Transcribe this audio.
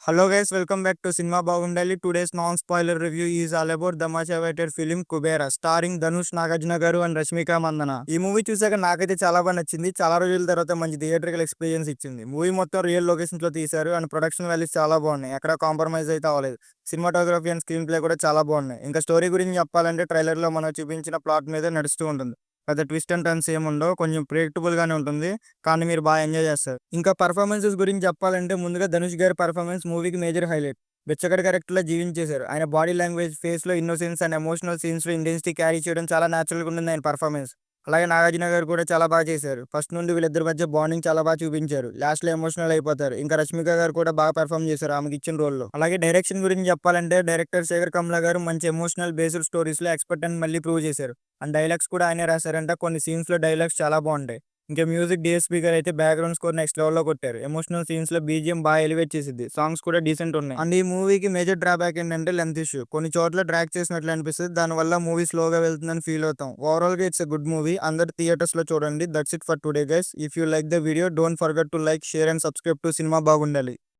Hello guys, welcome back to Cinema Bagundali. Today's non-spoiler review is all about the much awaited film Kubera, starring Dhanush Nagarjuna garu and Rashmika Mandana. ఈ movie చూసాక నాకైతే చాలా బాగా నచ్చింది. చాలా రోజుల తర్వాత మంచి థియేట్రికల్ ఎక్స్పీరియన్స్ ఇచ్చింది. మూవీ మొత్తం రియల్ లొకేషన్స్ లో తీశారు అండ్ ప్రొడక్షన్ వాల్యూస్ చాలా బాగున్నాయి. ఎక్కడ కాంప్రమైజ్ అయితే అవ్వలేదు. సినిమాటోగ్రఫీ అండ్ స్క్రీన్ ప్లే కూడా చాలా బాగున్నాయి. ఇంకా స్టోరీ గురించి చెప్పాలంటే ట్రైలర్ లో మనం చూపించిన ప్లాట్ మీద నడుస్తూ ఉంటుంది. పెద్ద ట్విస్ట్ అండ్ టర్న్స్ ఏముండవు, కొంచెం ప్రిడిక్టబుల్ గానే ఉంటుంది. కానీ మీరు బాగా ఎంజాయ్ చేస్తారు. ఇంకా పర్ఫార్మెన్సెస్ గురించి చెప్పాలంటే ముందుగా ధనుష్ గారి పర్ఫార్మెన్స్ మూవీకి మేజర్ హైలైట్. బిచ్చగడి క్యారెక్టర్ లో జీవించేశారు. ఆయన బాడీ లాంగ్వేజ్, ఫేస్ లో ఇన్నోసెన్స్ అండ్ ఎమోషనల్ సీన్స్ లో ఇంటెన్సిటీ క్యారీ చేయడం చాలా న్యాచురల్ గా ఉంటుంది ఆయన పర్ఫార్మెన్స్. అలాగే నాగార్జున గారు కూడా చాలా బాగా చేశారు. ఫస్ట్ నుండి వీళ్ళిద్దరి మధ్య బాండింగ్ చాలా బాగా చూపించారు. లాస్ట్ లో ఎమోషనల్ అయిపోతారు. ఇంకా రష్మిక గారు కూడా బాగా పర్ఫార్మ్ చేశారు ఆమెకి ఇచ్చిన రోల్ లో. అలాగే డైరెక్షన్ గురించి చెప్పాలంటే డైరెక్టర్ శేఖర్ కమ్లా గారు మంచి ఎమోషనల్ బేస్డ్ స్టోరీస్ లో ఎక్స్పర్ట్ అని మళ్ళీ ప్రూవ్ చేశారు. అండ్ డైలాగ్స్ కూడా ఆయనే రాశారంట. కొన్ని సీన్స్ లో డైలాగ్స్ చాలా బాగుంటాయి. ఇంకా మ్యూజిక్ డిఎస్పీ గారు అయితే బ్యాక్గ్రౌండ్ స్కోర్ నెక్స్ట్ లెవెల్ లో కొట్టారు. ఎమోషనల్ సీన్స్ లో బీజిఎం బాగా ఎలివేట్ చేసింది. సాంగ్స్ కూడా డీసెంట్ ఉన్నాయి. అండ్ ఈ మూవీకి మేజర్ డ్రాబ్యాక్ ఏంటంటే లెంత్ ఇష్యూ. కొన్ని చోట్ల డ్రాక్ చేసినట్లు అనిపిస్తుంది. దాని వల్ల మూవీ స్లోగా వెళ్తుందని ఫీల్ అవుతాం. ఓవరాల్ గా ఇట్స్ ఎ గుడ్ మూవీ. అందరు థియేటర్స్ లో చూడండి. That's it for today guys. If you like the video don't forget to like, share and subscribe to cinema బాగుండాలి.